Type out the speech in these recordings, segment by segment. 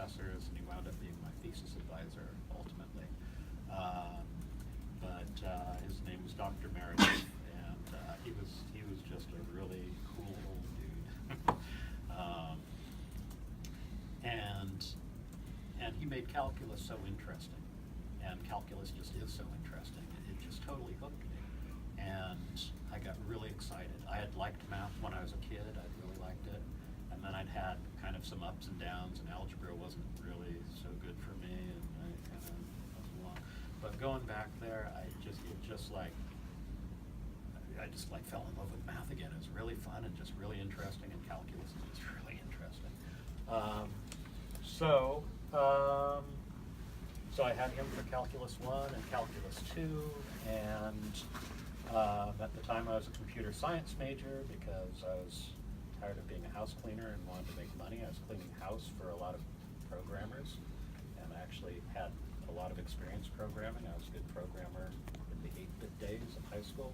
professors, and he wound up being my thesis advisor ultimately. But his name was Dr. Meredith, and he was just a really cool old dude. And he made calculus so interesting, and calculus just is so interesting. It just totally hooked me, and I got really excited. I had liked math when I was a kid. I really liked it, and then I'd had kind of some ups and downs, and algebra wasn't really so good for me, and I kind of wasn't along. But going back there, I just fell in love with math again. It was really fun and just really interesting, and calculus is just really interesting. So I had him for Calculus 1 and Calculus 2, and at the time I was a computer science major because I was tired of being a house cleaner and wanted to make money. I was cleaning house for a lot of programmers, and I actually had a lot of experience programming. I was a good programmer in the 8-bit days of high school.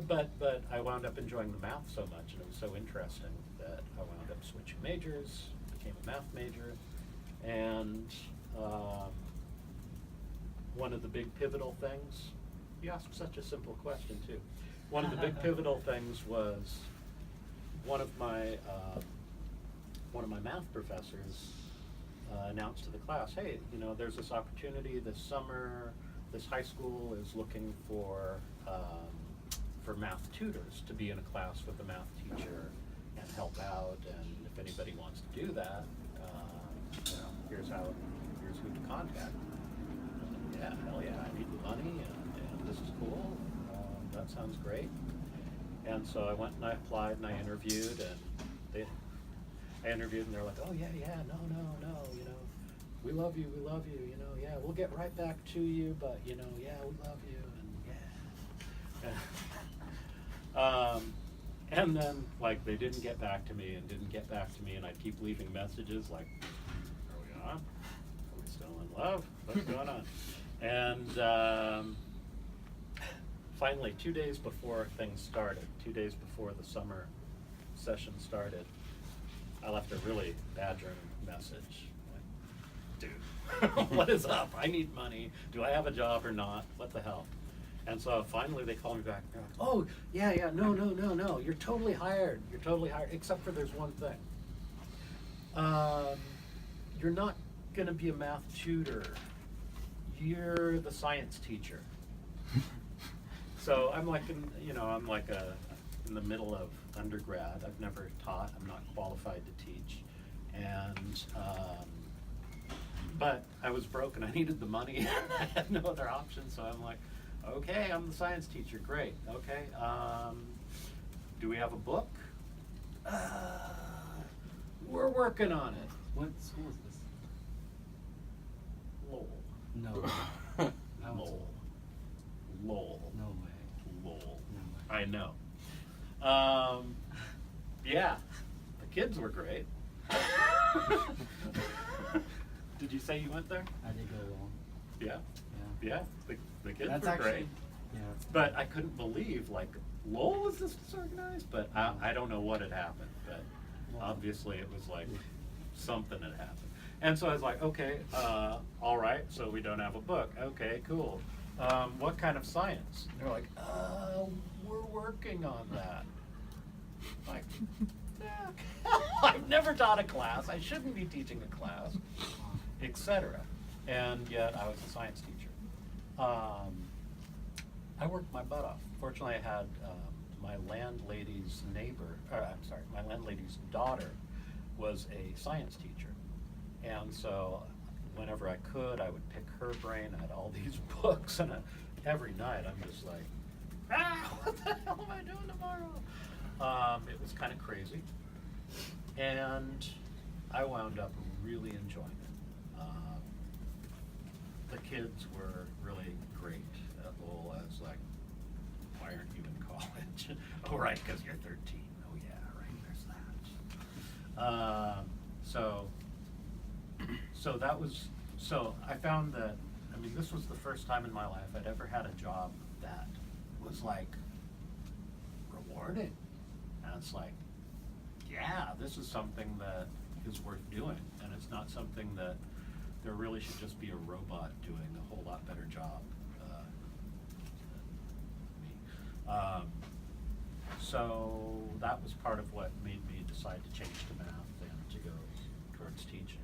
But I wound up enjoying the math so much, and it was so interesting that I wound up switching majors, became a math major, and one of the big pivotal things, you asked such a simple question too. One of the big pivotal things was one of my math professors announced to the class, hey, there's this opportunity this summer. This high school is looking for math tutors to be in a class with a math teacher and help out. And if anybody wants to do that, here's who to contact. Yeah, hell yeah, I need the money, and this is cool. That sounds great. And so I went and I applied and I interviewed, and they're like, oh yeah, no, we love you, yeah, we'll get right back to you, but yeah, we love you, and yeah. And then like they didn't get back to me, and I'd keep leaving messages like, are we on? Are we still in love? What's going on? And finally, 2 days before things started, 2 days before the summer session started, I left a really badgering message. Like, dude, what is up? I need money. Do I have a job or not? What the hell? And so finally they call me back. They're like, oh, yeah, no. You're totally hired. Except for there's one thing. You're not going to be a math tutor. You're the science teacher. So I'm like, in the middle of undergrad. I've never taught. I'm not qualified to teach. And but I was broke and I needed the money. I had no other option. So I'm like, okay, I'm the science teacher. Great. Okay. Do we have a book? We're working on it. What school is this? Lowell. No. Lowell. Lowell. No way. Lowell. No way. I know. Yeah, the kids were great. Did you say you went there? I did go along. Yeah. Yeah. Yeah, the kids That's were actually, great. yeah. But I couldn't believe, like, Lowell was this disorganized, but I don't know what had happened, but obviously it was like something had happened. And so I was like, okay, all right, so we don't have a book. Okay, cool. What kind of science? And they're like, we're working on that. Like, yeah. I've never taught a class. I shouldn't be teaching a class, etc. And yet I was a science teacher. I worked my butt off. Fortunately, I had my landlady's my landlady's daughter was a science teacher. And so whenever I could, I would pick her brain. I had all these books, and every night I'm just like, what the hell am I doing tomorrow? It was kind of crazy. And I wound up really enjoying it. The kids were really great at Lowell. I was like, why aren't you in college? Oh, right, because you're 13. Oh, yeah, right, there's that. So I found that, this was the first time in my life I'd ever had a job that was like rewarding. And it's like, yeah, this is something that is worth doing, and it's not something that there really should just be a robot doing a whole lot better job than me. So that was part of what made me decide to change to math and to go towards teaching.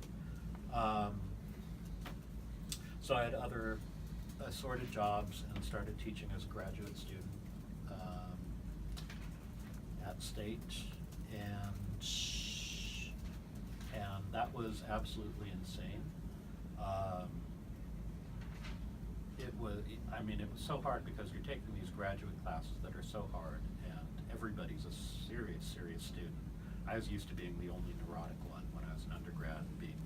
So I had other assorted jobs and started teaching as a graduate student at State, and that was absolutely insane. It was so hard because you're taking these graduate classes that are so hard, and everybody's a serious student. I was used to being the only neurotic one when I was an undergrad and being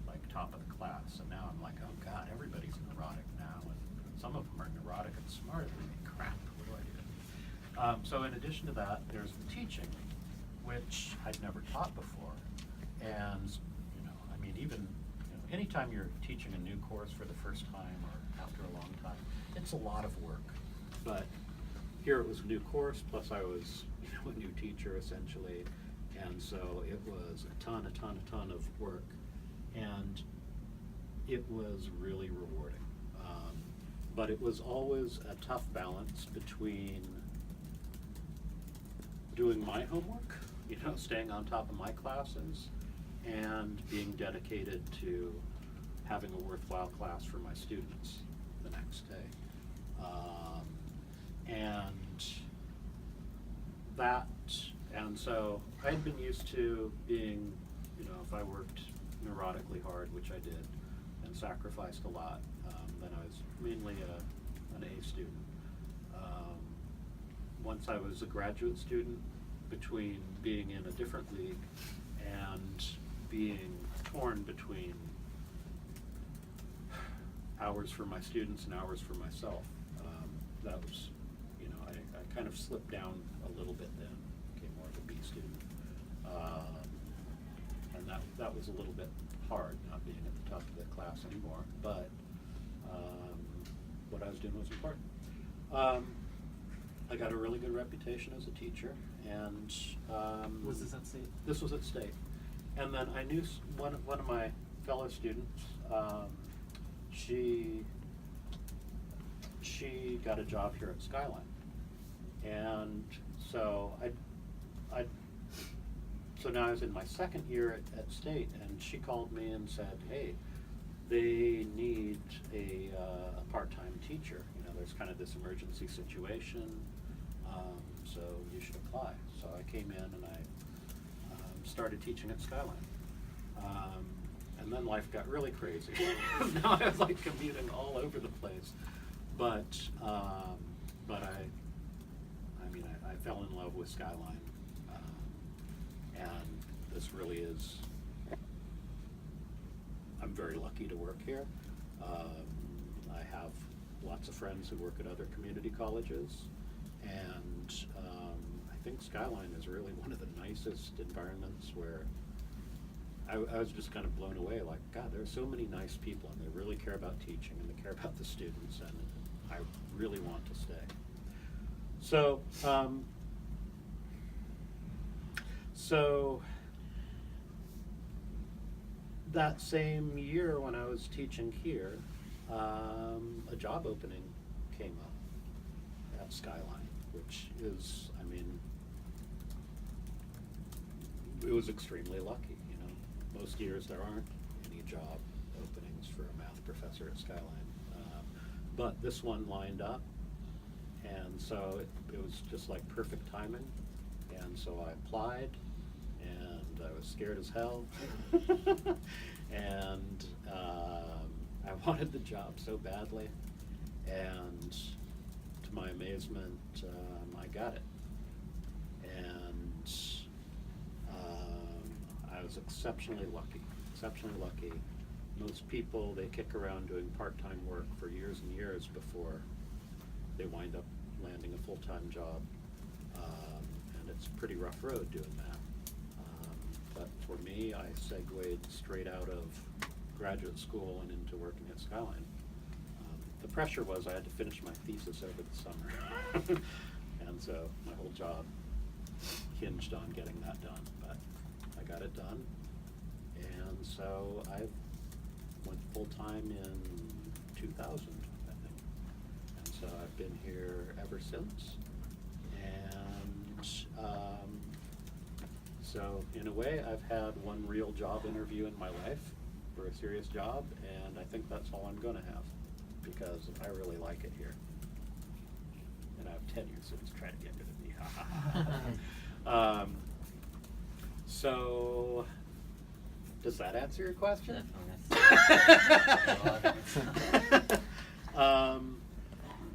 like top of the class, and now I'm like, oh God, everybody's neurotic now, and some of them are neurotic and smarter than me. Crap, what do I do? So in addition to that, there's the teaching, which I'd never taught before, and even anytime you're teaching a new course for the first time or after a long time, it's a lot of work. But here it was a new course, plus I was a new teacher essentially, and so it was a ton of work, and it was really rewarding. But it was always a tough balance between doing my homework, staying on top of my classes, and being dedicated to having a worthwhile class for my students the next day. And so I'd been used to being, if I worked neurotically hard, which I did, and sacrificed a lot, then I was mainly an A student. Once I was a graduate student, between being in a different league and being torn between hours for my students and hours for myself, that was, I kind of slipped down a little bit then, became more of a B student. And that was a little bit hard, not being at the top of the class anymore, but what I was doing was important. I got a really good reputation as a teacher, and Was this at State? This was at State. And then I knew one of my fellow students, she got a job here at Skyline. And so so now I was in my second year at State, and she called me and said, hey, they need a part-time teacher. There's kind of this emergency situation, so you should apply. So I came in and I started teaching at Skyline. And then life got really crazy. Now I was like commuting all over the place. But I fell in love with Skyline. And this really is, I'm very lucky to work here. I have lots of friends who work at other community colleges, and I think Skyline is really one of the nicest environments where I was just kind of blown away, like, God, there are so many nice people, and they really care about teaching, and they care about the students, and I really want to stay. So, that same year when I was teaching here, a job opening came up at Skyline, which is, it was extremely lucky. Most years there aren't any job openings for a math professor at Skyline, but this one lined up, and so it was just like perfect timing, and so I applied, and I was scared as hell, and I wanted the job so badly, and to my amazement, I got it, and I was exceptionally lucky. Most people, they kick around doing part-time work for years and years before they wind up landing a full-time job, and it's a pretty rough road doing that. But for me, I segued straight out of graduate school and into working at Skyline. The pressure was I had to finish my thesis over the summer, and so my whole job hinged on getting that done, but I got it done. And so I went full-time in 2000, I think. And so I've been here ever since. And so in a way, I've had one real job interview in my life for a serious job, and I think that's all I'm going to have because I really like it here. And I have tenure, so he's trying to get rid of me. So, does that answer your question?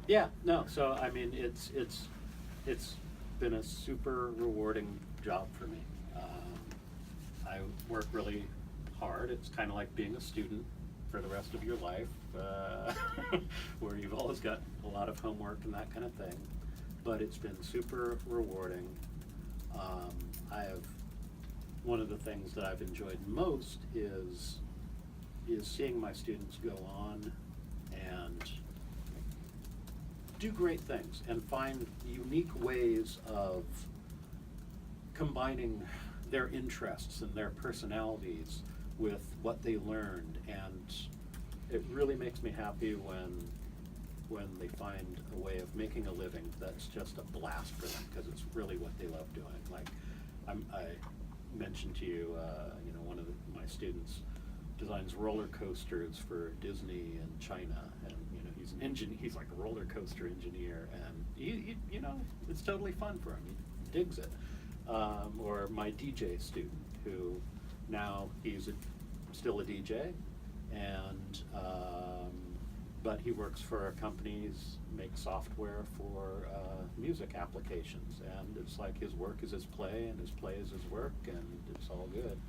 Yeah, no, so I mean, it's been a super rewarding job for me. I work really hard. It's kind of like being a student for the rest of your life, where you've always got a lot of homework and that kind of thing. But it's been super rewarding. One of the things that I've enjoyed most is seeing my students go on and do great things and find unique ways of combining their interests and their personalities with what they learned, and it really makes me happy when they find a way of making a living that's just a blast for them, because it's really what they love doing. Like I mentioned to you, one of my students designs roller coasters for Disney and China, and he's an engineer. He's like a roller coaster engineer, and he it's totally fun for him. He digs it. Or my DJ student, who now he's still a DJ, and but he works for companies, makes software for music applications, and it's like his work is his play, and his play is his work, and it's all good.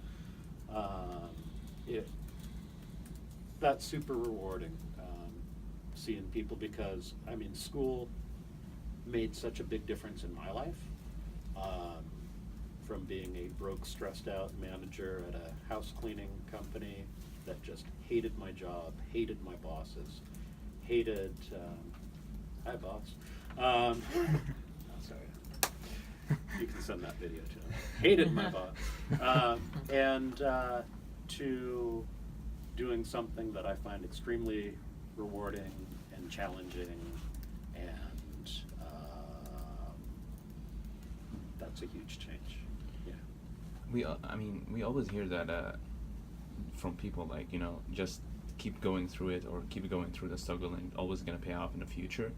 That's super rewarding, seeing people, because I mean, school made such a big difference in my life. From being a broke, stressed out manager at a house cleaning company that just hated my job, hated my bosses, hated, hi boss. Oh, sorry. You can send that video to him. Hated my boss. And to doing something that I find extremely rewarding and challenging, and that's a huge change. Yeah. We always hear that from people, like, just keep going through it, or keep going through the struggle, and always gonna pay off in the future.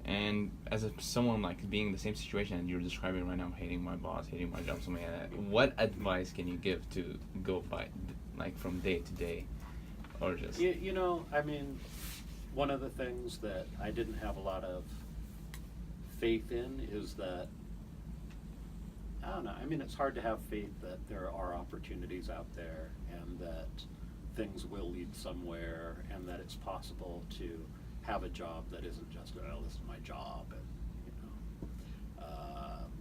And as someone like being in the same situation and you're describing right now, hating my boss, hating my job, something like that, what advice can you give to go by, like, from day to day, or just? One of the things that I didn't have a lot of faith in is that, I don't know, it's hard to have faith that there are opportunities out there, and that things will lead somewhere, and that it's possible to have a job that isn't just, this is my job, and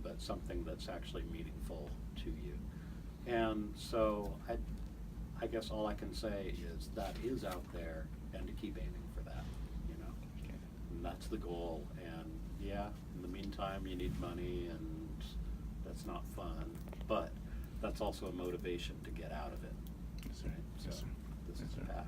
but something that's actually meaningful to you. And so I guess all I can say is that is out there, and to keep aiming for that, Okay. And that's the goal. And yeah, in the meantime, you need money, and that's not fun, but that's also a motivation to get out of it. Yes, sir. So Yes, sir. this Yes, is the sir. path.